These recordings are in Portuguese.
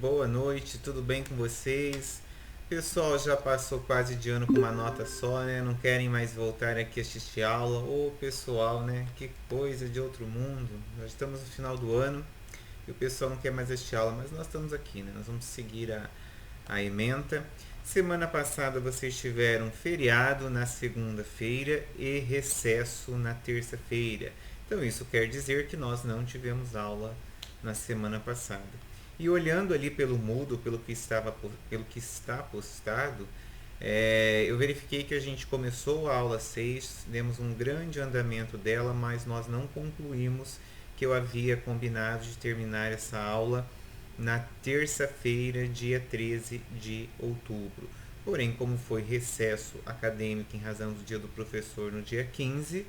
boa noite, tudo bem com vocês? Pessoal, já passou quase de ano com uma nota só, né? Não querem mais voltar aqui assistir aula. Ô pessoal, né? Que coisa de outro mundo. Nós estamos no final do ano e o pessoal não quer mais assistir aula, mas nós estamos aqui, né? Nós vamos seguir a ementa. Semana passada vocês tiveram feriado na segunda-feira e recesso na terça-feira. Então isso quer dizer que nós não tivemos aula na semana passada. E olhando ali pelo Moodle, pelo que está postado, eu verifiquei que a gente começou a aula 6, demos um grande andamento dela, mas nós não concluímos que eu havia combinado de terminar essa aula na terça-feira, dia 13 de outubro. Porém, como foi recesso acadêmico em razão do dia do professor no dia 15,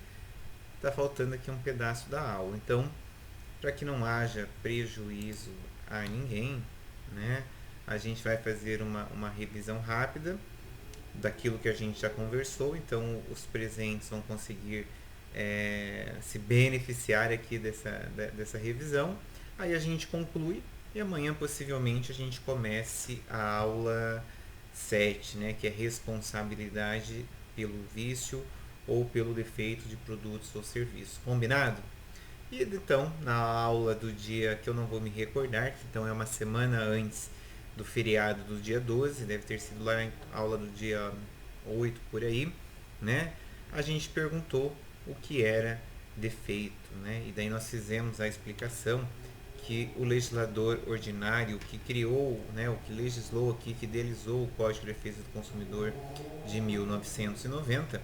está faltando aqui um pedaço da aula. Então, para que não haja prejuízo a ninguém, né, a gente vai fazer uma revisão rápida daquilo que a gente já conversou. Então, os presentes vão conseguir se beneficiar aqui dessa revisão. Aí a gente conclui e amanhã possivelmente a gente comece a aula 7, né, que é responsabilidade pelo vício ou pelo defeito de produtos ou serviços. Combinado? E então, na aula do dia que eu não vou me recordar, que então é uma semana antes do feriado do dia 12, deve ter sido lá a aula do dia 8 por aí, né? A gente perguntou o que era defeito, né? E daí nós fizemos a explicação que o legislador ordinário que criou, né, o que legislou aqui, que idealizou o Código de Defesa do Consumidor de 1990,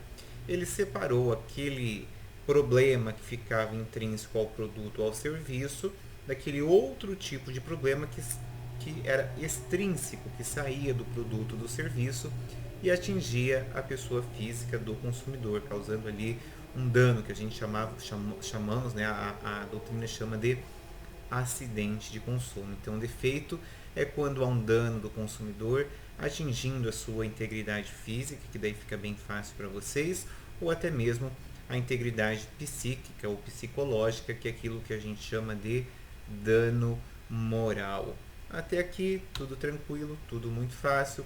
ele separou aquele problema que ficava intrínseco ao produto ou ao serviço daquele outro tipo de problema que era extrínseco, que saía do produto ou do serviço e atingia a pessoa física do consumidor, causando ali um dano que a gente chamamos, né, a doutrina chama de acidente de consumo. Então, o defeito é quando há um dano do consumidor atingindo a sua integridade física, que daí fica bem fácil para vocês, ou até mesmo a integridade psíquica ou psicológica, que é aquilo que a gente chama de dano moral. Até aqui, tudo tranquilo, tudo muito fácil.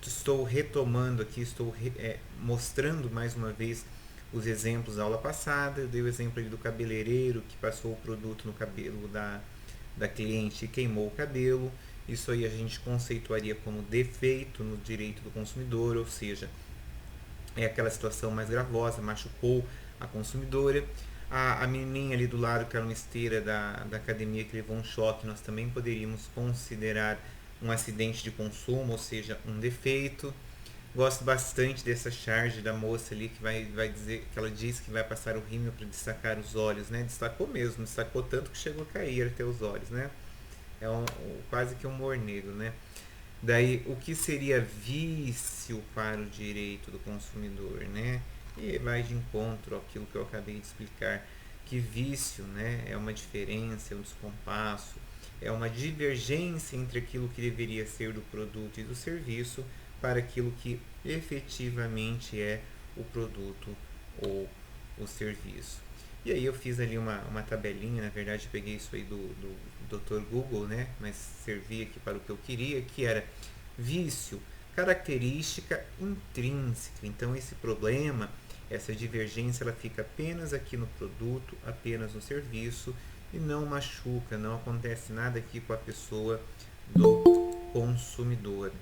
Estou retomando aqui, mostrando mais uma vez os exemplos da aula passada. Eu dei o exemplo ali do cabeleireiro que passou o produto no cabelo da cliente e queimou o cabelo. Isso aí a gente conceituaria como defeito no direito do consumidor, ou seja, é aquela situação mais gravosa, machucou a consumidora. A menininha ali do lado, que era uma esteira da academia que levou um choque, nós também poderíamos considerar um acidente de consumo, ou seja, um defeito. Gosto bastante dessa charge da moça ali que vai dizer que ela diz que vai passar o rímel para destacar os olhos, né? Destacou mesmo, destacou tanto que chegou a cair até os olhos, né? É quase que um humor negro, né? Daí, o que seria vício para o direito do consumidor, né? E vai de encontro àquilo que eu acabei de explicar, que vício, né, é uma diferença, é um descompasso, é uma divergência entre aquilo que deveria ser do produto e do serviço para aquilo que efetivamente é o produto ou o serviço. E aí eu fiz ali uma tabelinha, na verdade peguei isso aí do Dr. Google, né? Mas servia aqui para o que eu queria, que era vício, característica intrínseca. Então esse problema, essa divergência, ela fica apenas aqui no produto, apenas no serviço e não machuca, não acontece nada aqui com a pessoa do consumidor.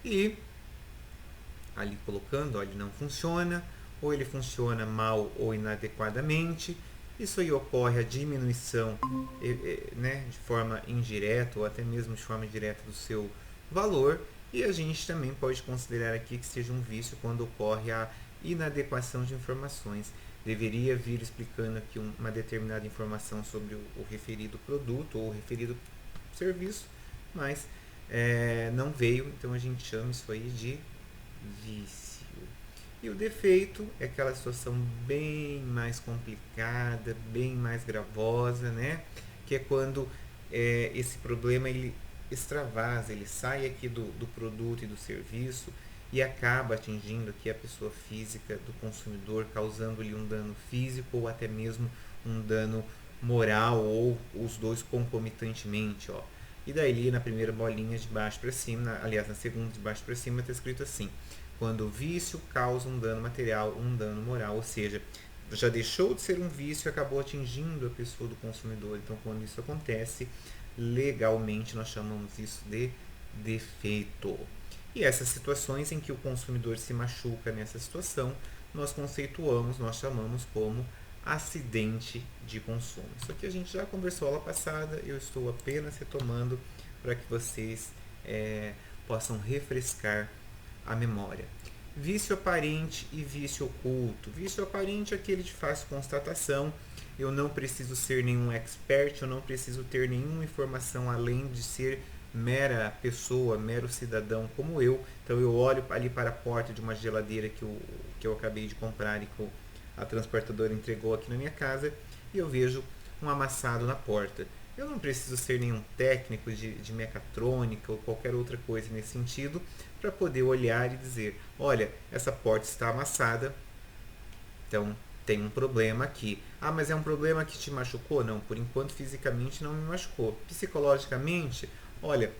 E ali colocando, ó, ele não funciona, ou ele funciona mal ou inadequadamente. Isso aí ocorre a diminuição, né, de forma indireta ou até mesmo de forma direta do seu valor. E a gente também pode considerar aqui que seja um vício quando ocorre a inadequação de informações. Deveria vir explicando aqui uma determinada informação sobre o referido produto ou o referido serviço, mas não veio, então a gente chama isso aí de vício. E o defeito é aquela situação bem mais complicada, bem mais gravosa, né? Que é quando esse problema ele extravasa, ele sai aqui do produto e do serviço e acaba atingindo aqui a pessoa física do consumidor, causando-lhe um dano físico ou até mesmo um dano moral ou os dois concomitantemente, ó. E daí ali na primeira bolinha de baixo para cima, aliás na segunda de baixo para cima está escrito assim: quando o vício causa um dano material, um dano moral, ou seja, já deixou de ser um vício e acabou atingindo a pessoa do consumidor. Então quando isso acontece, legalmente nós chamamos isso de defeito. E essas situações em que o consumidor se machuca nessa situação, nós conceituamos, nós chamamos como acidente de consumo. Isso aqui a gente já conversou aula passada, eu estou apenas retomando para que vocês possam refrescar a memória. Vício aparente e vício oculto. Vício aparente é aquele de fácil constatação. Eu não preciso ser nenhum expert, eu não preciso ter nenhuma informação além de ser mera pessoa, mero cidadão como eu. Então eu olho ali para a porta de uma geladeira que eu acabei de comprar e que a transportadora entregou aqui na minha casa e eu vejo um amassado na porta. Eu não preciso ser nenhum técnico de mecatrônica ou qualquer outra coisa nesse sentido para poder olhar e dizer, olha, essa porta está amassada, então tem um problema aqui. Ah, mas é um problema que te machucou? Não, por enquanto fisicamente não me machucou. Psicologicamente, olha,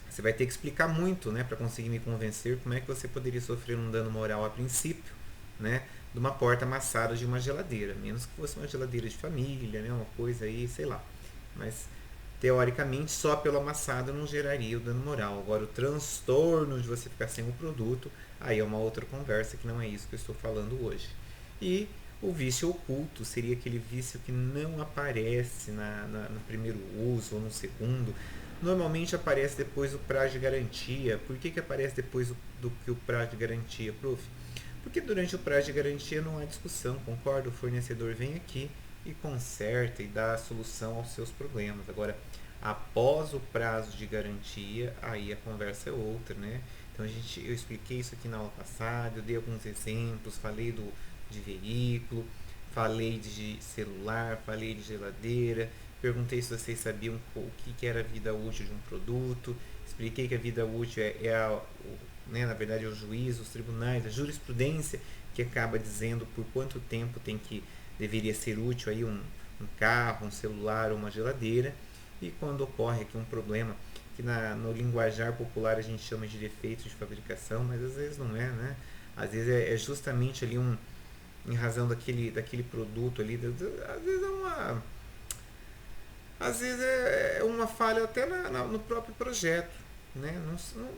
você vai ter que explicar muito, né, para conseguir me convencer como é que você poderia sofrer um dano moral a princípio, né, de uma porta amassada de uma geladeira, menos que fosse uma geladeira de família, né, uma coisa aí, sei lá. Mas teoricamente só pelo amassado não geraria o dano moral. Agora o transtorno de você ficar sem o produto, aí é uma outra conversa que não é isso que eu estou falando hoje. E o vício oculto seria aquele vício que não aparece no primeiro uso ou no segundo. Normalmente aparece depois do prazo de garantia. Por que aparece depois do que o prazo de garantia, prof? Porque durante o prazo de garantia não há discussão, concorda? O fornecedor vem aqui e conserta e dá a solução aos seus problemas. Agora, após o prazo de garantia, aí a conversa é outra, né? Então eu expliquei isso aqui na aula passada, eu dei alguns exemplos, falei de veículo, falei de celular, falei de geladeira, perguntei se vocês sabiam o que era a vida útil de um produto, expliquei que a vida útil né, na verdade é o juízo, os tribunais, a jurisprudência que acaba dizendo por quanto tempo deveria ser útil aí um carro, um celular ou uma geladeira. E quando ocorre aqui um problema que no linguajar popular a gente chama de defeito de fabricação, mas às vezes não é, né? Às vezes é justamente ali em razão daquele produto ali, às vezes é uma falha até no próprio projeto, né?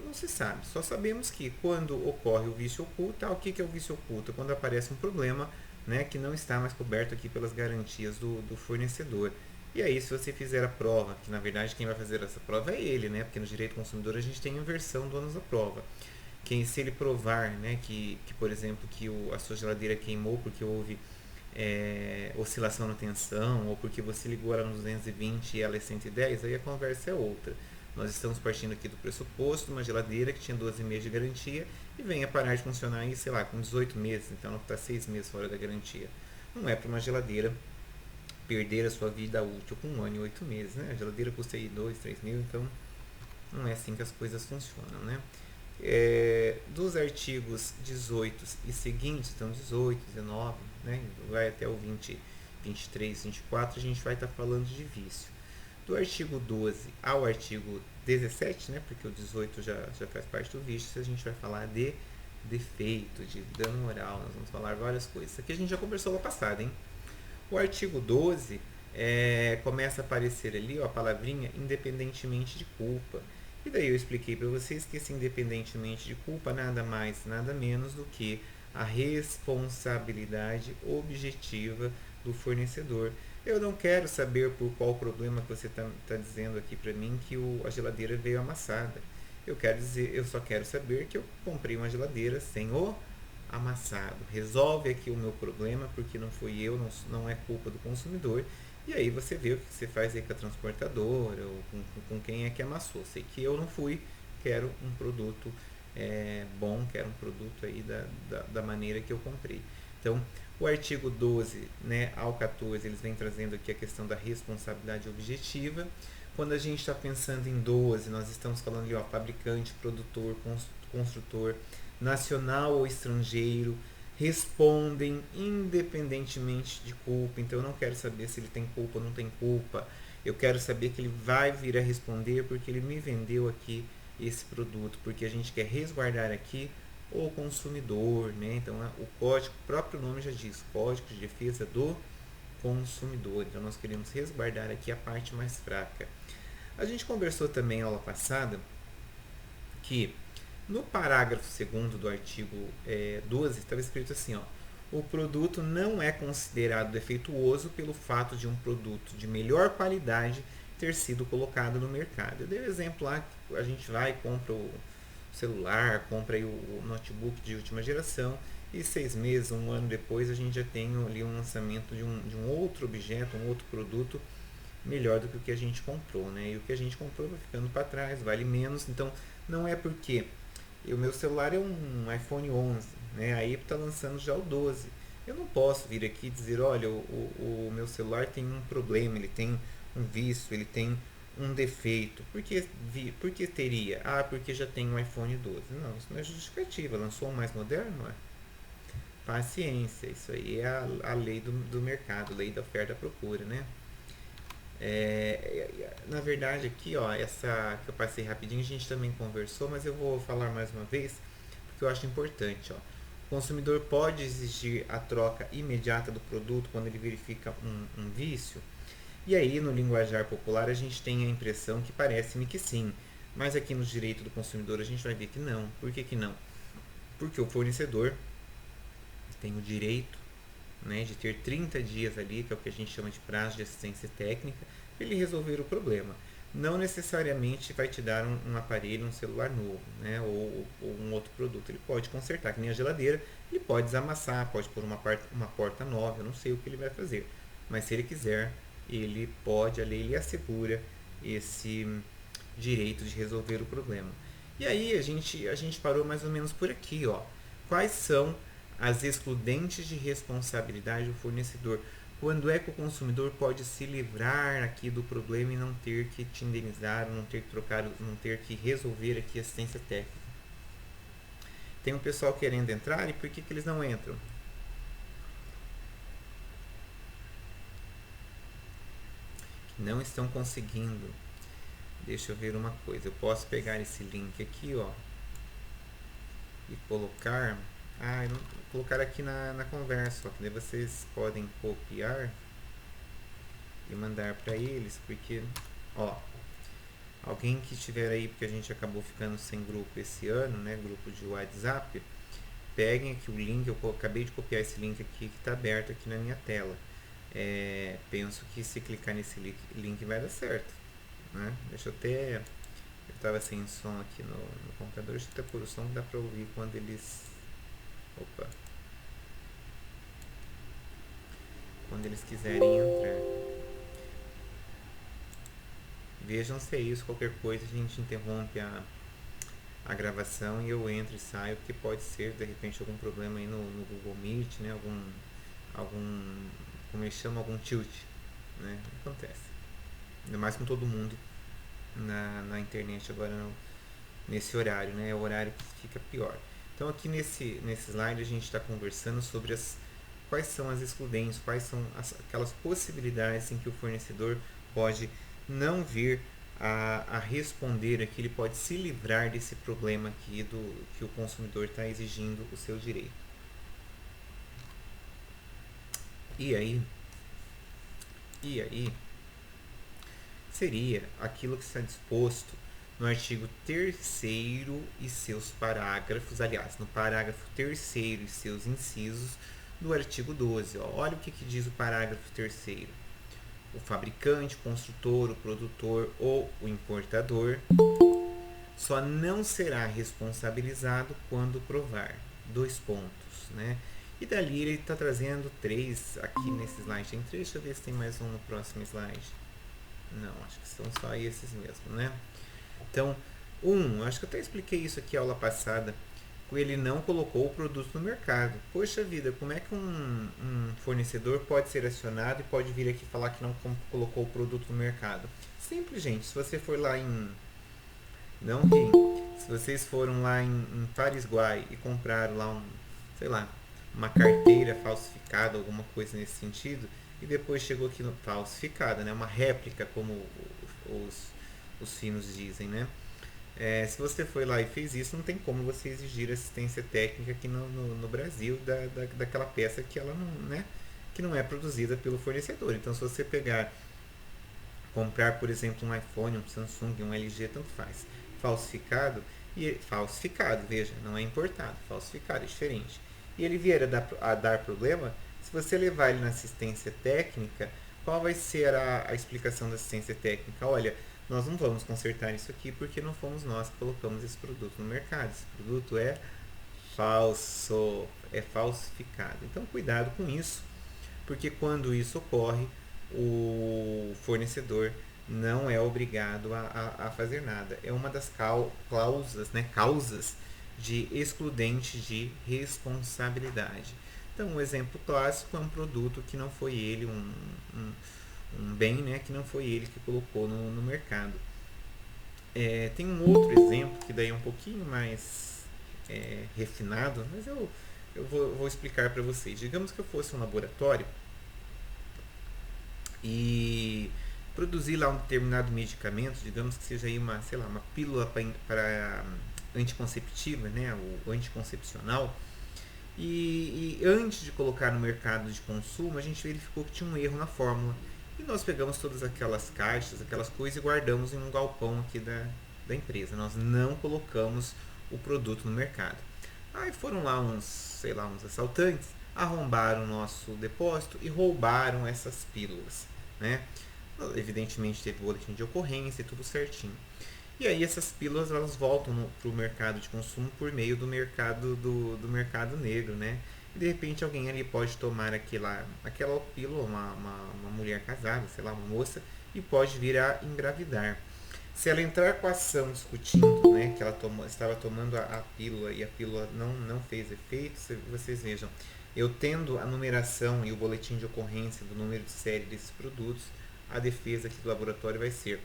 Não se sabe, só sabemos que quando ocorre o vício oculto, o que é o vício oculto? Quando aparece um problema, né, que não está mais coberto aqui pelas garantias do fornecedor. E aí, se você fizer a prova, que na verdade quem vai fazer essa prova é ele, né? Porque no direito consumidor a gente tem inversão do ônus da prova. Se ele provar, né, que por exemplo, que a sua geladeira queimou porque houve oscilação na tensão, ou porque você ligou ela no 220 e ela é 110, aí a conversa é outra. Nós estamos partindo aqui do pressuposto de uma geladeira que tinha 12 meses de garantia e vem a parar de funcionar aí, sei lá, com 18 meses, então ela está 6 meses fora da garantia. Não é para uma geladeira perder a sua vida útil com 1 ano e 8 meses, né? A geladeira custa aí 2, 3 mil, então não é assim que as coisas funcionam, né? Dos artigos 18 e seguintes, então 18, 19, né, vai até o 20, 23, 24, a gente vai estar falando de vício. Do artigo 12 ao artigo 17, né, porque o 18 já faz parte do vício, a gente vai falar de defeito, de dano moral, nós vamos falar várias coisas. Isso aqui a gente já conversou lá passada, hein? O artigo 12 começa a aparecer ali, ó, a palavrinha independentemente de culpa. E daí eu expliquei para vocês que esse independentemente de culpa nada mais, nada menos do que a responsabilidade objetiva do fornecedor. Eu não quero saber por qual problema que você está dizendo aqui para mim que a geladeira veio amassada. Eu só quero saber que eu comprei uma geladeira sem o amassado. Resolve aqui o meu problema, porque não fui eu, não é culpa do consumidor. E aí você vê o que você faz aí com a transportadora ou com quem é que amassou. Sei que eu não fui, quero um produto bom, quero um produto aí da maneira que eu comprei. Então, o artigo 12, né, ao 14, eles vêm trazendo aqui a questão da responsabilidade objetiva. Quando a gente está pensando em 12, nós estamos falando ali, ó, fabricante, produtor, construtor, nacional ou estrangeiro, respondem independentemente de culpa. Então eu não quero saber se ele tem culpa ou não tem culpa. Eu quero saber que ele vai vir a responder porque ele me vendeu aqui esse produto, porque a gente quer resguardar aqui o consumidor, né? Então o código, o próprio nome já diz, Código de Defesa do Consumidor. Então nós queremos resguardar aqui a parte mais fraca. A gente conversou também na aula passada que no parágrafo 2º do artigo 12 estava escrito assim, ó: o produto não é considerado defeituoso pelo fato de um produto de melhor qualidade ter sido colocado no mercado. Eu dei um exemplo lá, que a gente vai e compra o celular, compra aí o notebook de última geração e 6 meses, um ano depois a gente já tem ali um lançamento de um outro objeto, um outro produto melhor do que o que a gente comprou, né? E o que a gente comprou vai ficando para trás, vale menos. Então não é porque o meu celular é um iPhone 11, né? Aí está lançando já o 12. Eu não posso vir aqui dizer, olha, o meu celular tem um problema, ele tem um vício, ele tem um defeito. Por que teria? Ah, porque já tem um iPhone 12. Não, isso não é justificativa. Lançou um mais moderno? É? Paciência, isso aí é a lei do mercado, lei da oferta e procura, né? Na verdade aqui, ó, essa que eu passei rapidinho, a gente também conversou, mas eu vou falar mais uma vez, porque eu acho importante, ó. O consumidor pode exigir a troca imediata do produto quando ele verifica um vício. E aí, no linguajar popular, a gente tem a impressão que parece-me que sim, mas aqui no direito do consumidor a gente vai ver que não. Por que não? Porque o fornecedor tem o direito, né, de ter 30 dias ali, que é o que a gente chama de prazo de assistência técnica, para ele resolver o problema. Não necessariamente vai te dar um aparelho, um celular novo, né, ou um outro produto. Ele pode consertar, que nem a geladeira, ele pode desamassar, pode pôr uma porta nova, eu não sei o que ele vai fazer. Mas se ele quiser, ele pode, a lei lhe assegura esse direito de resolver o problema. E aí a gente parou mais ou menos por aqui, ó. Quais são as excludentes de responsabilidade do fornecedor? Quando é que o consumidor pode se livrar aqui do problema e não ter que te indenizar, não ter que trocar, não ter que resolver aqui a assistência técnica? Tem um pessoal querendo entrar e por que eles não entram? Não estão conseguindo. Deixa eu ver uma coisa. Eu posso pegar esse link aqui, ó, e colocar. Vou colocar aqui na conversa, ó, que daí vocês podem copiar e mandar para eles, porque, ó, alguém que estiver aí, porque a gente acabou ficando sem grupo esse ano, né, grupo de WhatsApp, peguem aqui o link, eu acabei de copiar esse link aqui que está aberto aqui na minha tela. Penso que se clicar nesse link vai dar certo, né? Deixa eu até... Eu estava sem som aqui no computador, deixa eu até pôr o som que dá para ouvir quando eles... Opa! Quando eles quiserem entrar. Vejam se é isso, qualquer coisa a gente interrompe a gravação e eu entro e saio, porque pode ser de repente algum problema aí no Google Meet, né? Algum como eles chamam, algum tilt, né? Acontece. Ainda mais com todo mundo na internet agora nesse horário, né? É o horário que fica pior. Então aqui nesse slide a gente está conversando sobre quais são as excludentes, quais são aquelas possibilidades em que o fornecedor pode não vir a responder aqui, ele pode se livrar desse problema aqui que o consumidor está exigindo o seu direito. E aí seria aquilo que está disposto no artigo 3º e seus parágrafos, aliás, no parágrafo 3º e seus incisos do artigo 12. Ó. Olha o que diz o parágrafo 3º. O fabricante, o construtor, o produtor ou o importador só não será responsabilizado quando provar. 2 pontos, né? E dali ele está trazendo 3 aqui nesse slide. Tem 3, deixa eu ver se tem mais um no próximo slide. Não, acho que são só esses mesmo, né? Então, acho que eu até expliquei isso aqui na aula passada. Ele não colocou o produto no mercado. Poxa vida, como é que um fornecedor pode ser acionado e pode vir aqui falar que não colocou o produto no mercado? Simples, gente. Se você for lá não rim. Se vocês foram lá em Paris-Guay e compraram lá sei lá, uma carteira falsificada, alguma coisa nesse sentido, e depois chegou aqui no falsificada, né? Uma réplica, como os, os finos dizem, né? Se você foi lá e fez isso, não tem como você exigir assistência técnica aqui no Brasil daquela peça que ela não, né? Que não é produzida pelo fornecedor. Então, se você pegar, comprar, por exemplo, um iPhone, um Samsung, um LG, tanto faz, falsificado, e falsificado, veja, não é importado, falsificado, é diferente. E ele vier a dar problema, se você levar ele na assistência técnica, qual vai ser a explicação da assistência técnica? Olha, nós não vamos consertar isso aqui porque não fomos nós que colocamos esse produto no mercado. Esse produto é falso, é falsificado. Então, cuidado com isso, porque quando isso ocorre, o fornecedor não é obrigado a fazer nada. É uma das causas, né, causas de excludente de responsabilidade. Então, um exemplo clássico é um produto que não foi ele, um bem, né, que não foi ele que colocou no mercado. Tem um outro exemplo que daí é um pouquinho mais refinado, mas eu vou explicar para vocês. Digamos que eu fosse um laboratório e produzir lá um determinado medicamento, digamos que seja aí uma, sei lá, uma pílula para anticonceptiva, né, o anticoncepcional, e antes de colocar no mercado de consumo, a gente verificou que tinha um erro na fórmula. E nós pegamos todas aquelas caixas, aquelas coisas e guardamos em um galpão aqui da empresa. Nós não colocamos o produto no mercado. Aí foram lá uns, sei lá, uns assaltantes, arrombaram o nosso depósito e roubaram essas pílulas, né? Evidentemente teve boletim de ocorrência e tudo certinho. E aí essas pílulas elas voltam para o mercado de consumo por meio do mercado negro, né? E de repente alguém ali pode tomar aquela pílula, uma mulher casada, sei lá, uma moça, e pode vir a engravidar. Se ela entrar com a ação discutindo, né, que ela estava tomando a pílula e a pílula não fez efeito, vocês vejam, eu tendo a numeração e o boletim de ocorrência do número de série desses produtos, a defesa aqui do laboratório vai ser: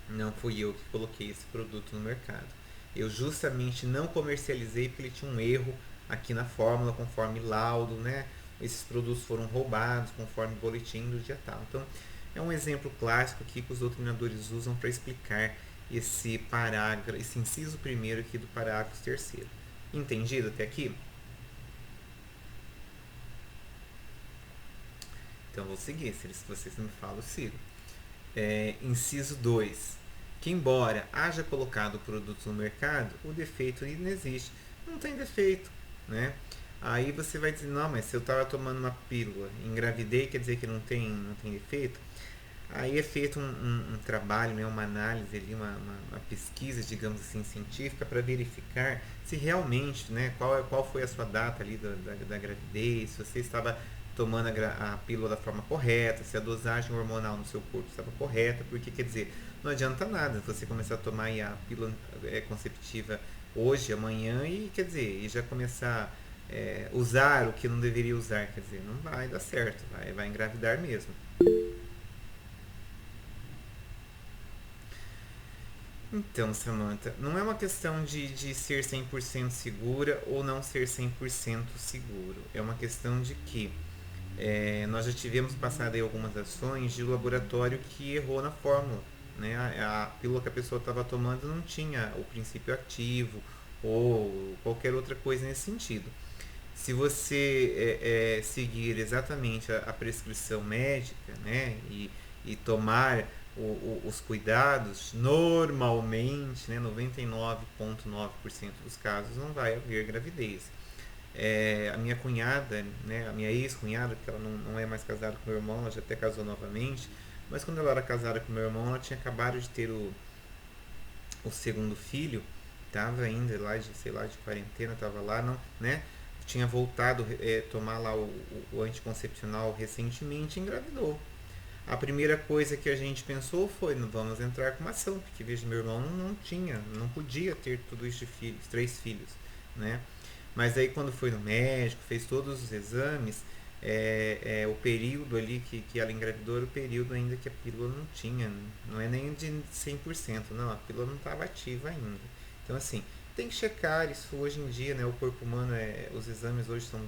não fui eu que coloquei esse produto no mercado. Eu justamente não comercializei porque ele tinha um erro aqui na fórmula, conforme laudo, né? Esses produtos foram roubados conforme o boletim do dia tal. Então, é um exemplo clássico aqui que os doutrinadores usam para explicar esse parágrafo, esse inciso primeiro aqui do parágrafo terceiro. Entendido até aqui? Então, vou seguir. Se vocês me falam, eu sigo. Inciso 2. Que embora haja colocado o produto no mercado, o defeito não existe. Não tem defeito, né? Aí você vai dizer: não, mas se eu estava tomando uma pílula, engravidei, quer dizer que não tem defeito? Aí é feito um trabalho, né, uma análise ali, uma pesquisa, digamos assim, científica para verificar se realmente, né, qual foi a sua data ali da gravidez, se você estava tomando a pílula da forma correta, se a dosagem hormonal no seu corpo estava correta, porque quer dizer, não adianta nada você começar a tomar a pílula conceptiva hoje, amanhã e quer dizer, e já começar a usar o que não deveria usar, quer dizer, não vai dar certo, vai engravidar mesmo. Então, Samantha, não é uma questão de ser 100% segura ou não ser 100% seguro. É uma questão de que nós já tivemos passado aí algumas ações de laboratório que errou na fórmula. Né? A pílula que a pessoa estava tomando não tinha o princípio ativo ou qualquer outra coisa nesse sentido. Se você seguir exatamente a prescrição médica, né, e tomar os cuidados, normalmente, né, 99,9% dos casos não vai haver gravidez. A minha cunhada, né, a minha ex-cunhada, porque ela não é mais casada com meu irmão, ela já até casou novamente, mas quando ela era casada com meu irmão, ela tinha acabado de ter o segundo filho, estava ainda lá sei lá, de quarentena, estava lá, não, né? Tinha voltado a tomar lá o anticoncepcional recentemente e engravidou. A primeira coisa que a gente pensou foi: não vamos entrar com uma ação, porque veja, meu irmão não podia ter tudo isso de filhos, 3 filhos, né? Mas aí quando foi no médico, fez todos os exames, o período ali que ela engravidou era o período ainda que a pílula não tinha, não é nem de 100%, não, a pílula não estava ativa ainda. Então assim, tem que checar isso hoje em dia, né? O corpo humano, os exames hoje são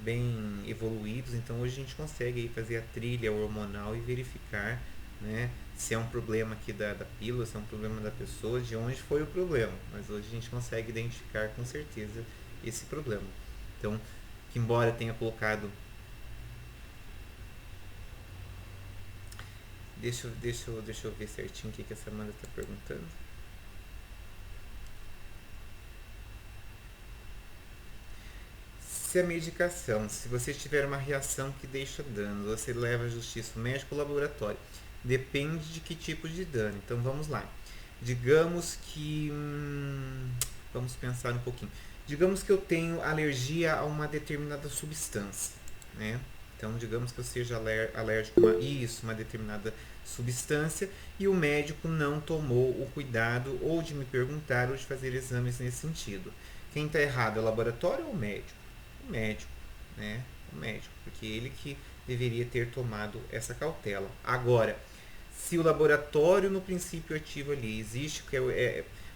bem evoluídos, então hoje a gente consegue aí fazer a trilha hormonal e verificar, né, se é um problema aqui da pílula, se é um problema da pessoa, de onde foi o problema. Mas hoje a gente consegue identificar com certeza esse problema. Então, que embora tenha colocado... Deixa eu ver certinho o que essa Amanda está perguntando. Se a medicação, se você tiver uma reação que deixa dano, você leva à justiça o médico ou laboratório. Depende de que tipo de dano. Então vamos lá. Digamos que... vamos pensar um pouquinho. Digamos que eu tenho alergia a uma determinada substância, né? Então, digamos que eu seja alérgico a uma determinada substância e o médico não tomou o cuidado ou de me perguntar ou de fazer exames nesse sentido. Quem está errado é o laboratório ou o médico? O médico, né? O médico, porque ele que deveria ter tomado essa cautela. Agora, se o laboratório no princípio ativo ali existe,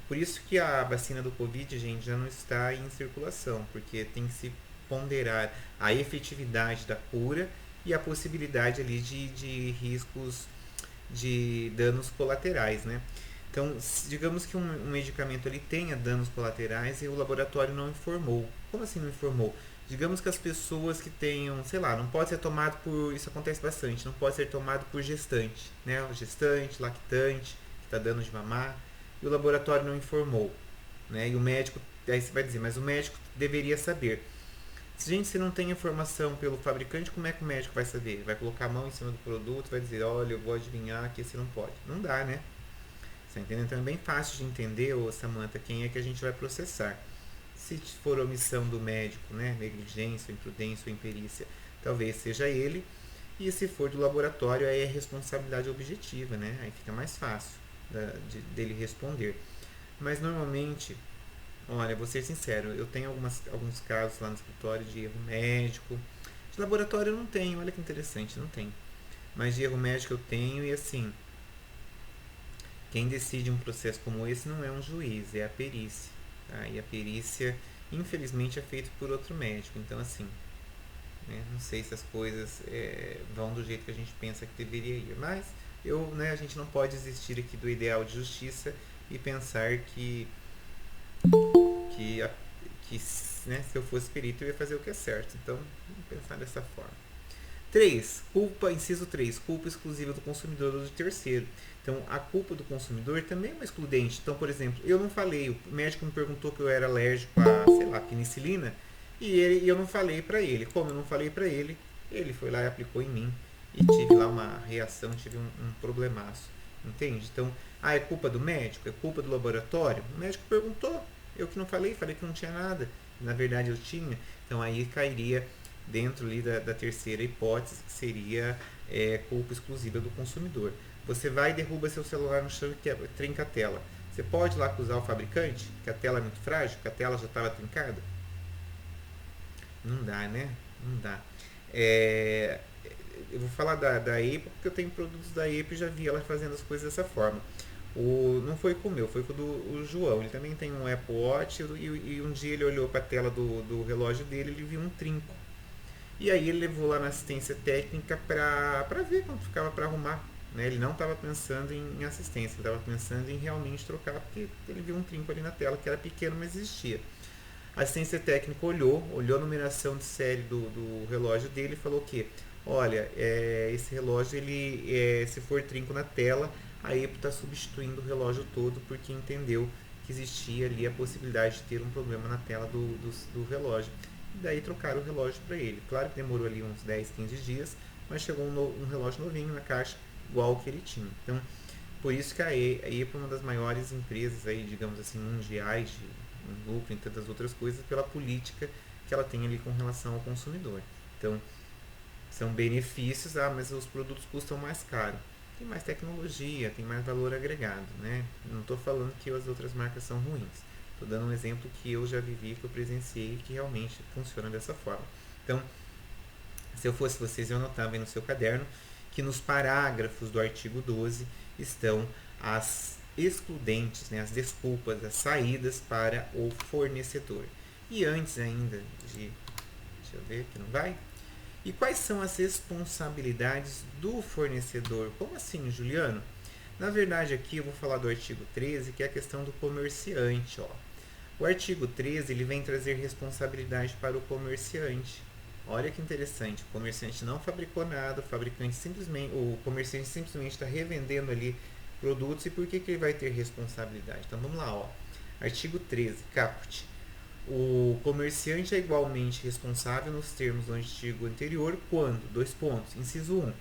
por isso que a vacina do Covid, gente, já não está em circulação, porque tem que se ponderar a efetividade da cura e a possibilidade ali de riscos de danos colaterais, né? Então, digamos que um medicamento ali tenha danos colaterais e o laboratório não informou. Como assim não informou? Digamos que as pessoas que tenham, sei lá, não pode ser tomado por, isso acontece bastante, não pode ser tomado por gestante, né? O gestante, lactante, que está dando de mamar, e o laboratório não informou, né? E o médico, aí você vai dizer, mas o médico deveria saber. Gente, se não tem informação pelo fabricante, como é que o médico vai saber? Vai colocar a mão em cima do produto, vai dizer, olha, eu vou adivinhar que esse não pode. Não dá, né? Você entende? Então é bem fácil de entender, ô Samantha, quem é que a gente vai processar. Se for omissão do médico, né, negligência, imprudência ou imperícia, talvez seja ele. E se for do laboratório, aí é responsabilidade objetiva, né? Aí fica mais fácil dele responder. Mas normalmente, olha, vou ser sincero, eu tenho alguns casos lá no escritório de erro médico. De laboratório eu não tenho, olha que interessante, não tem. Mas de erro médico eu tenho e assim, quem decide um processo como esse não é um juiz, é a perícia. Tá? E a perícia, infelizmente, é feita por outro médico. Então, assim, né, não sei se as coisas vão do jeito que a gente pensa que deveria ir. Mas a gente não pode desistir aqui do ideal de justiça e pensar que, que né, se eu fosse perito eu ia fazer o que é certo. Então, vamos pensar dessa forma. 3. Inciso 3. Culpa exclusiva do consumidor ou do terceiro. Então, a culpa do consumidor também é uma excludente. Então, por exemplo, eu não falei, o médico me perguntou que eu era alérgico a, sei lá, penicilina, e eu não falei para ele. Como eu não falei para ele, ele foi lá e aplicou em mim, e tive lá uma reação, tive um problemaço. Entende? Então, é culpa do médico? É culpa do laboratório? O médico perguntou, eu que não falei que não tinha nada. Na verdade, eu tinha. Então, aí cairia dentro ali da terceira hipótese, que seria culpa exclusiva do consumidor. Você vai e derruba seu celular no chão e trinca a tela. Você pode lá acusar o fabricante, que a tela é muito frágil, que a tela já estava trincada? Não dá, né? Não dá. Eu vou falar da EPA, porque eu tenho produtos da EPA e já vi ela fazendo as coisas dessa forma. Não foi com o meu, foi com o João. Ele também tem um Apple Watch e um dia ele olhou para a tela do relógio dele e ele viu um trinco. E aí ele levou lá na assistência técnica para ver quanto ficava para arrumar. Né? Ele não estava pensando em assistência, ele estava pensando em realmente trocar, porque ele viu um trinco ali na tela que era pequeno, mas existia. A assistência técnica olhou a numeração de série do relógio dele e falou que, olha, esse relógio, se for trinco na tela, a EPO está substituindo o relógio todo porque entendeu que existia ali a possibilidade de ter um problema na tela do relógio. E daí trocaram o relógio para ele. Claro que demorou ali uns 10, 15 dias, mas chegou um relógio novinho na caixa, igual ao que ele tinha. Então, por isso que a EPO é uma das maiores empresas aí, digamos assim, mundiais de lucro e tantas outras coisas, pela política que ela tem ali com relação ao consumidor. Então, são benefícios, mas os produtos custam mais caro. Tem mais tecnologia, tem mais valor agregado, né? Não estou falando que as outras marcas são ruins. Estou dando um exemplo que eu já vivi, que eu presenciei, que realmente funciona dessa forma. Então, se eu fosse vocês, eu anotava aí no seu caderno que nos parágrafos do artigo 12 estão as excludentes, né, as desculpas, as saídas para o fornecedor. E antes ainda de Deixa eu ver que não vai. E quais são as responsabilidades do fornecedor? Como assim, Juliano? Na verdade, aqui eu vou falar do artigo 13, que é a questão do comerciante. Ó. O artigo 13 ele vem trazer responsabilidade para o comerciante. Olha que interessante, o comerciante não fabricou nada, o comerciante simplesmente está revendendo ali produtos e por que ele vai ter responsabilidade? Então vamos lá, ó. Artigo 13, caput. O comerciante é igualmente responsável nos termos do artigo anterior quando, dois pontos, inciso 1,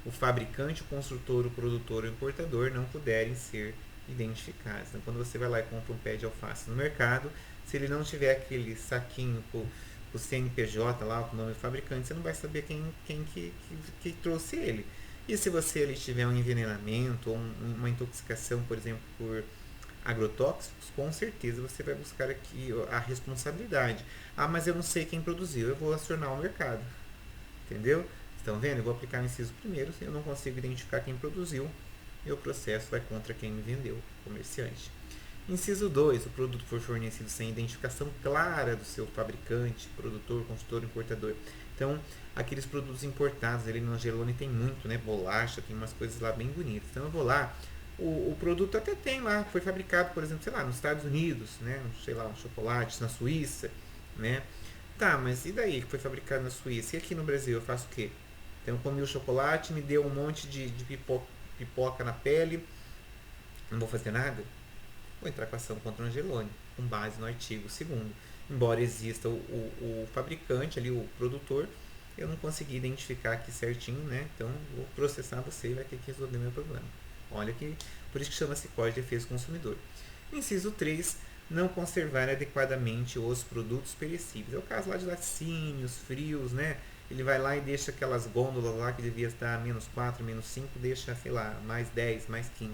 o fabricante, o construtor, o produtor ou o importador não puderem ser identificados. Então, quando você vai lá e compra um pé de alface no mercado, se ele não tiver aquele saquinho com o CNPJ lá, com o nome do fabricante, você não vai saber quem que trouxe ele. E se você ali tiver um envenenamento ou uma intoxicação, por exemplo, por agrotóxicos, com certeza você vai buscar aqui a responsabilidade. Ah, mas eu não sei quem produziu, eu vou acionar o mercado. Entendeu? Estão vendo? Eu vou aplicar o inciso primeiro, se eu não consigo identificar quem produziu, meu processo vai contra quem me vendeu, comerciante. Inciso 2, o produto for fornecido sem identificação clara do seu fabricante, produtor, construtor, importador. Então, aqueles produtos importados, ali no Angelone tem muito, né? Bolacha, tem umas coisas lá bem bonitas. Então eu vou lá, o produto até tem lá, foi fabricado, por exemplo, sei lá, nos Estados Unidos, né? Sei lá, um chocolate na Suíça, né? Tá, mas e daí que foi fabricado na Suíça? E aqui no Brasil eu faço o quê? Então eu comi o chocolate, me deu um monte de pipoca na pele, não vou fazer nada? Vou entrar com ação contra o Angelone, com base no artigo 2º. Embora exista o fabricante ali, o produtor, eu não consegui identificar aqui certinho, né? Então vou processar você e vai ter que resolver meu problema. Olha que, por isso que chama-se Código de Defesa do Consumidor. Inciso 3, não conservar adequadamente os produtos perecíveis. É o caso lá de laticínios, frios, né? Ele vai lá e deixa aquelas gôndolas lá que devia estar menos 4, menos 5, deixa, sei lá, mais 10, mais 15.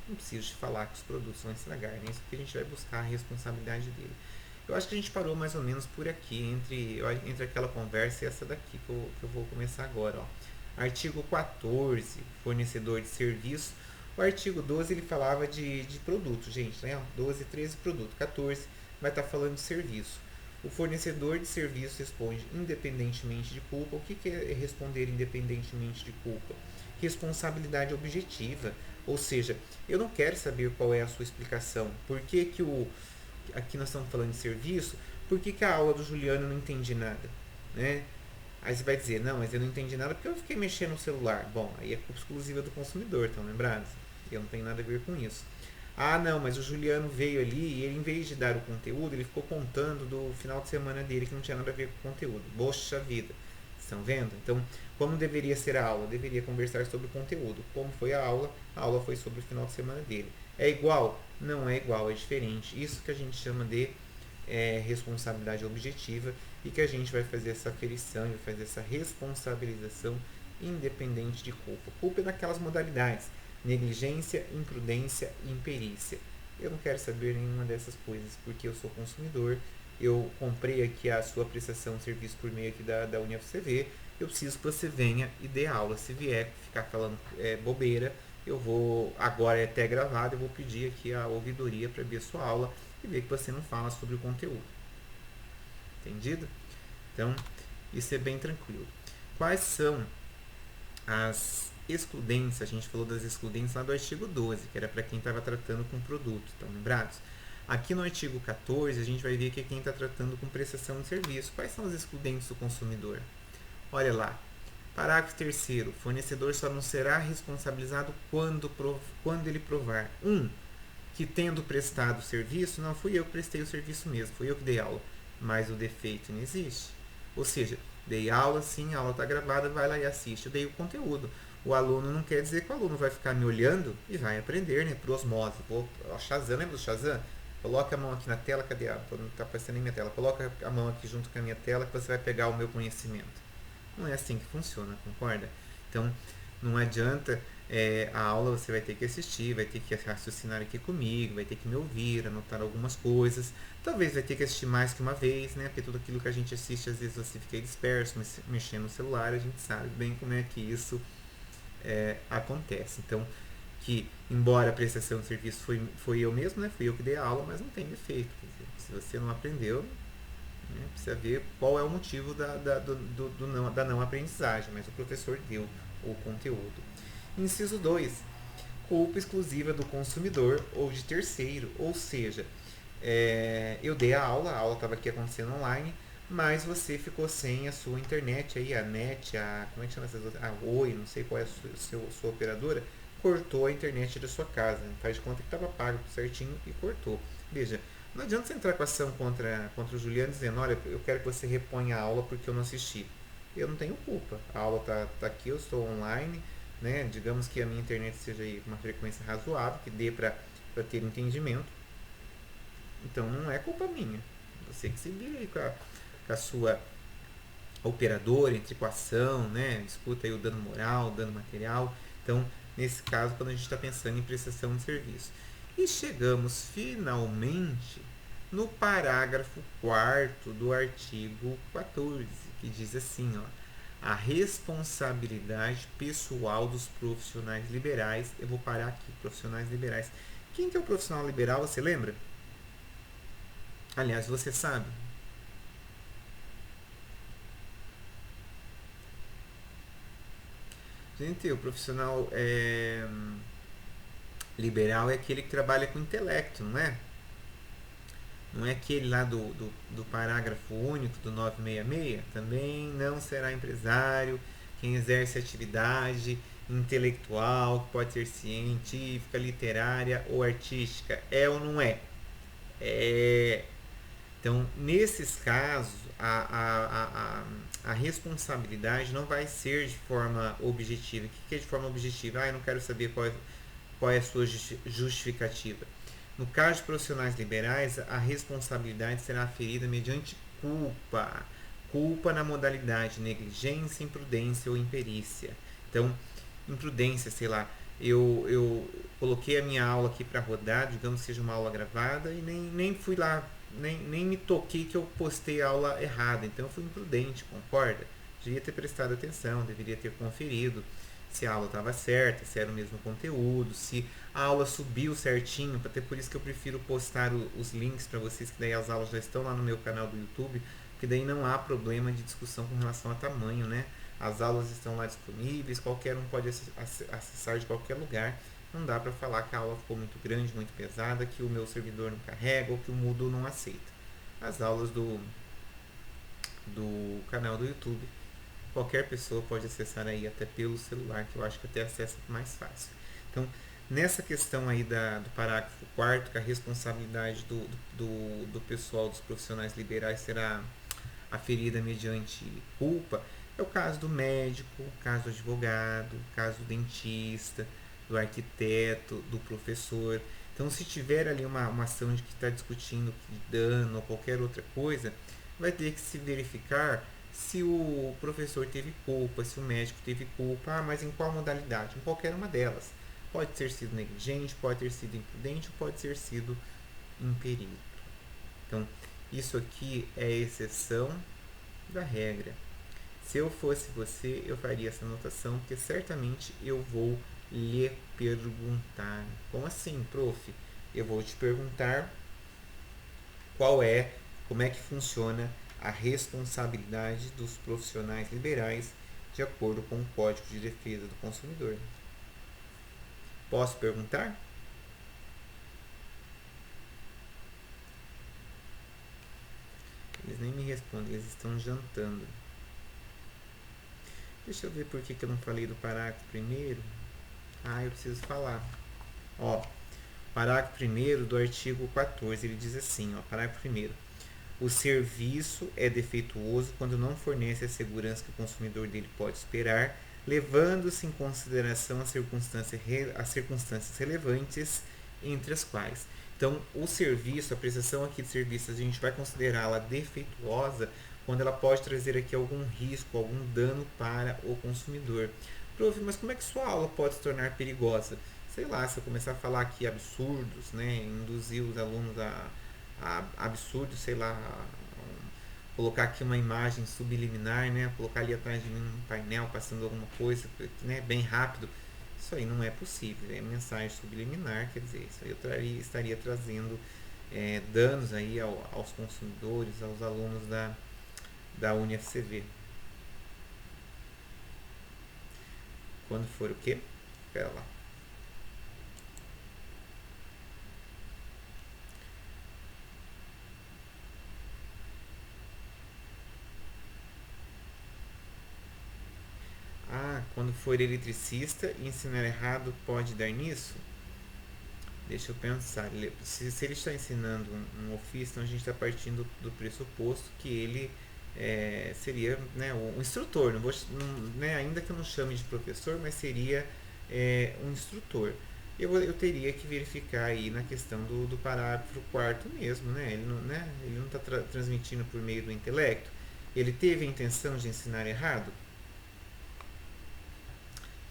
Não preciso te falar que os produtos vão estragar, né? Isso que a gente vai buscar a responsabilidade dele. Eu acho que a gente parou mais ou menos por aqui, entre aquela conversa e essa daqui que eu vou começar agora. Ó. Artigo 14, fornecedor de serviço. O artigo 12 ele falava de produto, gente, né? 12, 13, produto. 14 vai estar falando de serviço. O fornecedor de serviço responde independentemente de culpa. O que é responder independentemente de culpa? Responsabilidade objetiva. Ou seja, eu não quero saber qual é a sua explicação. Por que, aqui nós estamos falando de serviço, por que a aula do Juliano eu não entendi nada? Né? Aí você vai dizer, não, mas eu não entendi nada porque eu fiquei mexendo no celular. Bom, aí é culpa exclusiva do consumidor, estão lembrados? Eu não tenho nada a ver com isso. Ah, não, mas o Juliano veio ali e ele, em vez de dar o conteúdo, ele ficou contando do final de semana dele que não tinha nada a ver com o conteúdo. Poxa vida. Estão vendo? Então, como deveria ser a aula? Deveria conversar sobre o conteúdo. Como foi a aula foi sobre o final de semana dele. É igual? Não é igual, é diferente. Isso que a gente chama de responsabilidade objetiva e que a gente vai fazer essa aferição, vai fazer essa responsabilização independente de culpa. Culpa é naquelas modalidades: negligência, imprudência e imperícia. Eu não quero saber nenhuma dessas coisas porque eu sou consumidor. Eu comprei aqui a sua prestação de serviço por meio aqui da UniFCV, eu preciso que você venha e dê aula. Se vier ficar falando bobeira, eu vou, agora é até gravado, eu vou pedir aqui a ouvidoria para ver a sua aula e ver que você não fala sobre o conteúdo. Entendido? Então, isso é bem tranquilo. Quais são as excludências? A gente falou das excludências lá do artigo 12, que era para quem estava tratando com produto, estão lembrados? Aqui no artigo 14, a gente vai ver que é quem está tratando com prestação de serviço. Quais são as excludentes do consumidor? Olha lá. Parágrafo 3º. O fornecedor só não será responsabilizado quando ele provar. 1. Que tendo prestado o serviço, não fui eu que prestei o serviço mesmo, fui eu que dei aula. Mas o defeito não existe. Ou seja, dei aula, sim, a aula está gravada, vai lá e assiste. Eu dei o conteúdo. O aluno não quer dizer que o aluno vai ficar me olhando e vai aprender, né? Por osmose. O Shazam, lembra do Shazam? Coloca a mão aqui na tela, cadê a? Não está aparecendo em minha tela. Coloca a mão aqui junto com a minha tela que você vai pegar o meu conhecimento. Não é assim que funciona, concorda? Então, não adianta a aula, você vai ter que assistir, vai ter que raciocinar aqui comigo, vai ter que me ouvir, anotar algumas coisas. Talvez vai ter que assistir mais que uma vez, né? Porque tudo aquilo que a gente assiste, às vezes você fica disperso, mexendo no celular, a gente sabe bem como é que isso acontece. Então, que embora a prestação de serviço foi eu mesmo, né? Fui eu que dei a aula, mas não tem defeito. Quer dizer, se você não aprendeu, Né? Precisa ver qual é o motivo da não aprendizagem, mas o professor deu o conteúdo. Inciso 2, culpa exclusiva do consumidor ou de terceiro, ou seja, eu dei a aula estava aqui acontecendo online, mas você ficou sem a sua internet aí, a net, como é que chama essas outras? A Oi, não sei qual é a sua operadora, cortou a internet da sua casa. Faz de conta que estava pago certinho e cortou. Veja, não adianta você entrar com ação contra o Juliano dizendo, olha, eu quero que você reponha a aula porque eu não assisti. Eu não tenho culpa. A aula tá aqui, eu estou online, né? Digamos que a minha internet seja aí com uma frequência razoável, que dê para ter entendimento. Então não é culpa minha. Você que se vira aí com a sua operadora, entre equação, né? Disputa aí o dano moral, o dano material. Então, nesse caso, quando a gente está pensando em prestação de serviço. E chegamos finalmente no parágrafo 4º do artigo 14, que diz assim, ó, a responsabilidade pessoal dos profissionais liberais. Eu vou parar aqui, profissionais liberais. Quem que é o profissional liberal, você lembra? Aliás, você sabe. Gente, o profissional liberal é aquele que trabalha com intelecto, não é? Não é aquele lá do parágrafo único do 966? Também não será empresário quem exerce atividade intelectual, que pode ser científica, literária ou artística. É ou não é? É. Então, nesses casos, a responsabilidade não vai ser de forma objetiva. O que é de forma objetiva? Eu não quero saber qual é a sua justificativa. No caso de profissionais liberais, a responsabilidade será aferida mediante culpa. Culpa na modalidade negligência, imprudência ou imperícia. Então, imprudência, sei lá, eu coloquei a minha aula aqui para rodar, digamos que seja uma aula gravada, e nem fui lá, nem me toquei que eu postei a aula errada. Então eu fui imprudente, concorda? Devia ter prestado atenção, deveria ter conferido se a aula estava certa, se era o mesmo conteúdo, se a aula subiu certinho, até por isso que eu prefiro postar os links para vocês, que daí as aulas já estão lá no meu canal do YouTube, porque daí não há problema de discussão com relação a tamanho, né? As aulas estão lá disponíveis, qualquer um pode acessar de qualquer lugar. Não dá para falar que a aula ficou muito grande, muito pesada, que o meu servidor não carrega ou que o Moodle não aceita. As aulas do canal do YouTube, qualquer pessoa pode acessar aí até pelo celular, que eu acho que até acessa mais fácil. Então, nessa questão aí do parágrafo 4º, que a responsabilidade do pessoal, dos profissionais liberais será aferida mediante culpa, é o caso do médico, o caso do advogado, o caso do dentista, do arquiteto, do professor. Então, se tiver ali uma ação de que está discutindo dano ou qualquer outra coisa, vai ter que se verificar se o professor teve culpa, se o médico teve culpa, mas em qual modalidade? Em qualquer uma delas. Pode ter sido negligente, pode ter sido imprudente, pode ter sido imperito. Então, isso aqui é exceção da regra. Se eu fosse você, eu faria essa anotação, porque certamente eu vou lhe perguntar. Como assim, prof? Eu vou te perguntar como é que funciona a responsabilidade dos profissionais liberais de acordo com o Código de Defesa do Consumidor. Posso perguntar? Eles nem me respondem, eles estão jantando. Deixa eu ver por que eu não falei do parágrafo primeiro. Eu preciso falar. Ó, parágrafo primeiro do artigo 14, ele diz assim, ó, parágrafo primeiro. O serviço é defeituoso quando não fornece a segurança que o consumidor dele pode esperar, levando-se em consideração as circunstâncias relevantes, entre as quais. Então, o serviço, a prestação aqui de serviços, a gente vai considerá-la defeituosa quando ela pode trazer aqui algum risco, algum dano para o consumidor. Prof, mas como é que sua aula pode se tornar perigosa? Sei lá, se eu começar a falar aqui absurdos, né, induzir os alunos a absurdos, sei lá, colocar aqui uma imagem subliminar, né, colocar ali atrás de mim um painel passando alguma coisa, né, bem rápido. Isso aí não é possível, é mensagem subliminar, quer dizer, isso aí eu estaria trazendo danos aí aos consumidores, aos alunos da UniFCV. Quando for o quê? Espera lá. Ah, quando for eletricista e ensinar errado pode dar nisso? Deixa eu pensar. Se ele está ensinando um ofício, então a gente está partindo do pressuposto que ele seria, né, um instrutor. Não vou, né, ainda que eu não chame de professor, mas seria um instrutor. Eu teria que verificar aí na questão do parágrafo quarto mesmo, né? Ele não está transmitindo por meio do intelecto. Ele teve a intenção de ensinar errado?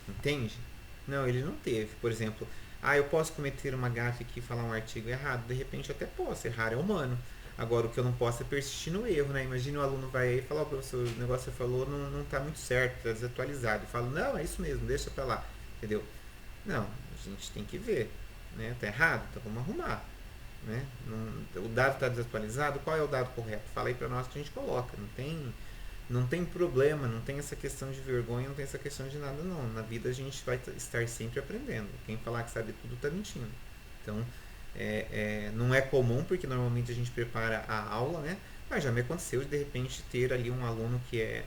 Entende? Não, ele não teve. Por exemplo, eu posso cometer uma gafe aqui e falar um artigo errado? De repente eu até posso, errar é humano. Agora, o que eu não posso é persistir no erro, né? Imagina o aluno vai aí e fala, professor, o negócio que você falou não está muito certo, está desatualizado. Eu falo, não, é isso mesmo, deixa pra lá. Entendeu? Não, a gente tem que ver. Né? Tá errado? Então vamos arrumar. Né? O dado está desatualizado, qual é o dado correto? Fala aí pra nós que a gente coloca. Não tem problema, não tem essa questão de vergonha, não tem essa questão de nada não. Na vida a gente vai estar sempre aprendendo. Quem falar que sabe tudo está mentindo. Então, não é comum, porque normalmente a gente prepara a aula, né? Mas já me aconteceu de repente ter ali um aluno que é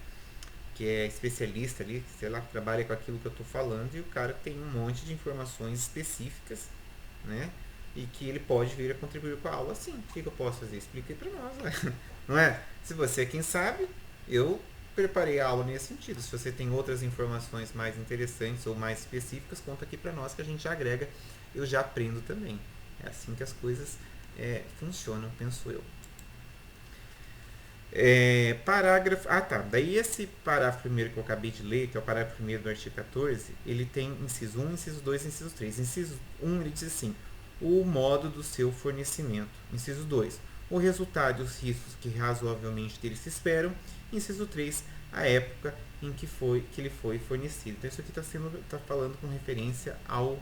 especialista ali, sei lá, que trabalha com aquilo que eu estou falando, e o cara tem um monte de informações específicas, né? E que ele pode vir a contribuir com a aula, sim. O que eu posso fazer? Explica aí para nós, né? Não é? Se você é quem sabe, eu preparei a aula nesse sentido. Se você tem outras informações mais interessantes ou mais específicas, conta aqui para nós que a gente já agrega, eu já aprendo também. É assim que as coisas funcionam, penso eu. Parágrafo. Ah, tá. Daí esse parágrafo primeiro que eu acabei de ler, que é o parágrafo primeiro do artigo 14, ele tem inciso 1, inciso 2 e inciso 3. Inciso 1 ele diz assim: o modo do seu fornecimento. Inciso 2, o resultado e os riscos que razoavelmente dele se esperam. Inciso 3, a época em que ele foi fornecido. Então isso aqui está falando com referência ao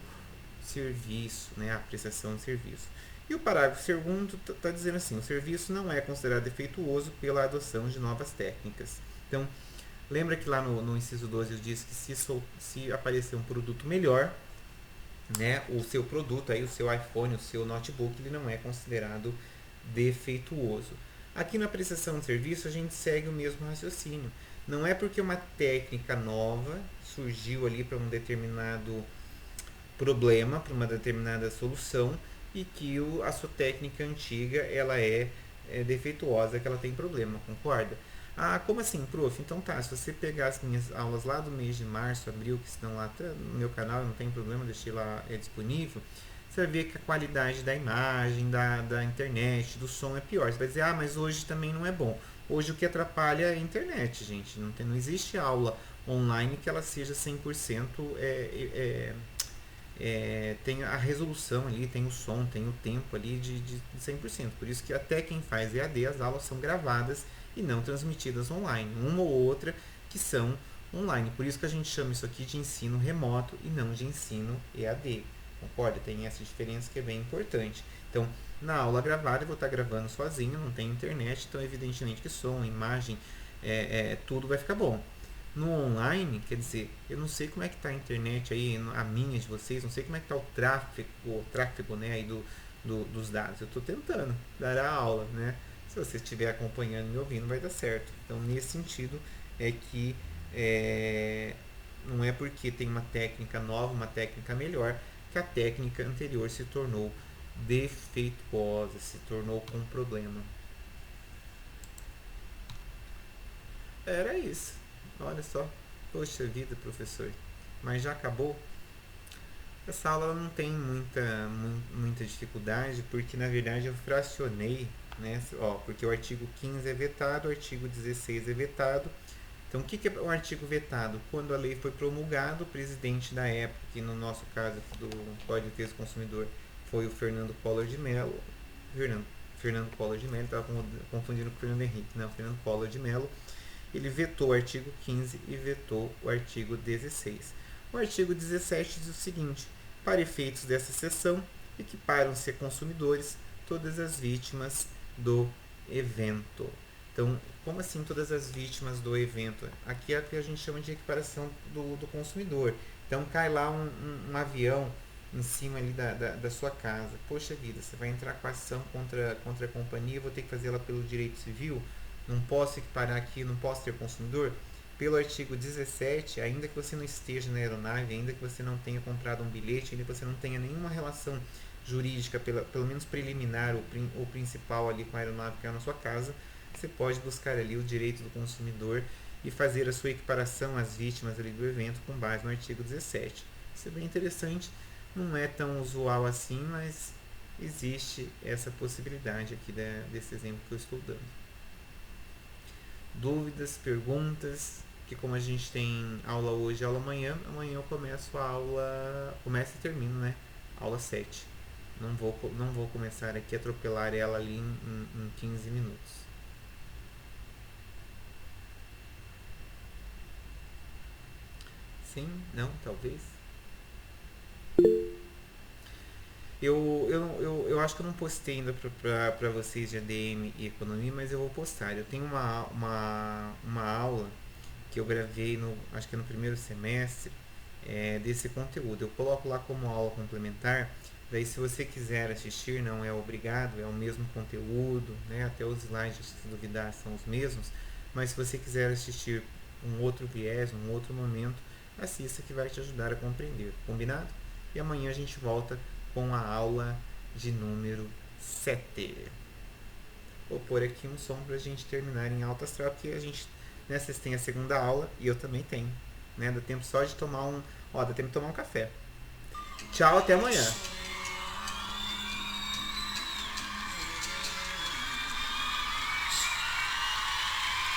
serviço, né, à prestação de serviço. E o parágrafo segundo está dizendo assim: o serviço não é considerado defeituoso pela adoção de novas técnicas. Então, lembra que lá no inciso 12 eu disse que se aparecer um produto melhor, né, o seu produto, aí, o seu iPhone, o seu notebook, ele não é considerado defeituoso. Aqui na prestação de serviço a gente segue o mesmo raciocínio. Não é porque uma técnica nova surgiu ali para um determinado problema, para uma determinada solução, e que a sua técnica antiga ela é defeituosa, que ela tem problema, concorda? Ah, como assim, prof? Então tá, se você pegar as minhas aulas lá do mês de março, abril, que estão lá no meu canal, não tem problema, deixei lá disponível, você vai ver que a qualidade da imagem, da internet, do som é pior. Você vai dizer, mas hoje também não é bom. Hoje o que atrapalha é a internet, gente. Não existe aula online que ela seja 100% tem a resolução ali, tem o som, tem o tempo ali de 100%. Por isso que até quem faz EAD, as aulas são gravadas e não transmitidas online. Uma ou outra que são online. Por isso que a gente chama isso aqui de ensino remoto e não de ensino EAD. Concorda? Tem essa diferença que é bem importante. Então, na aula gravada eu vou estar gravando sozinho, não tem internet, então evidentemente que som, imagem, tudo vai ficar bom. No online, quer dizer, eu não sei como é que está a internet aí, a minha de vocês, não sei como é que está o tráfego né, aí dos dados. Eu estou tentando dar a aula, né? Se você estiver acompanhando e me ouvindo, vai dar certo. Então, nesse sentido, é que não é porque tem uma técnica nova, uma técnica melhor, que a técnica anterior se tornou defeituosa, se tornou com problema. Era isso. Olha só. Poxa vida, professor. Mas já acabou? Essa aula não tem muita dificuldade, porque na verdade eu fracionei, né? Porque o artigo 15 é vetado, o artigo 16 é vetado. Então, o que é o artigo vetado? Quando a lei foi promulgada, o presidente da época, que no nosso caso do Código de Defesa do Consumidor foi o Fernando Collor de Mello. Fernando Collor de Mello, estava confundindo com o Fernando Henrique. Não, Fernando Collor de Mello. Ele vetou o artigo 15 e vetou o artigo 16. O artigo 17 diz o seguinte: para efeitos dessa seção, equiparam-se a consumidores todas as vítimas do evento. Então, como assim todas as vítimas do evento? Aqui é o que a gente chama de equiparação do consumidor. Então, cai lá um avião em cima ali da sua casa. Poxa vida, você vai entrar com a ação contra a companhia, vou ter que fazê-la pelo direito civil? Não posso equiparar aqui, não posso ter consumidor? Pelo artigo 17, ainda que você não esteja na aeronave, ainda que você não tenha comprado um bilhete, ainda que você não tenha nenhuma relação jurídica, pelo menos preliminar ou principal ali com a aeronave que é na sua casa, você pode buscar ali o direito do consumidor e fazer a sua equiparação às vítimas ali do evento com base no artigo 17. Isso é bem interessante, não é tão usual assim, mas existe essa possibilidade aqui desse exemplo que eu estou dando. Dúvidas, perguntas, que como a gente tem aula hoje e aula amanhã eu começo a aula, começo e termino, né? Aula 7. Não vou começar aqui a atropelar ela ali em 15 minutos. Sim? Não? Talvez? Eu acho que eu não postei ainda para vocês de ADM e economia, mas eu vou postar. Eu tenho uma aula que eu gravei acho que no primeiro semestre desse conteúdo. Eu coloco lá como aula complementar. Daí, se você quiser assistir, não é obrigado, é o mesmo conteúdo, né? Até os slides, se duvidar, são os mesmos. Mas se você quiser assistir um outro viés, um outro momento, assista que vai te ajudar a compreender. Combinado? E amanhã a gente volta com a aula de número 7. Vou pôr aqui um som para a gente terminar em alta astral, porque a gente, né, vocês têm a segunda aula e eu também tenho, né? Dá tempo só de tomar dá tempo de tomar um café. Tchau, até amanhã.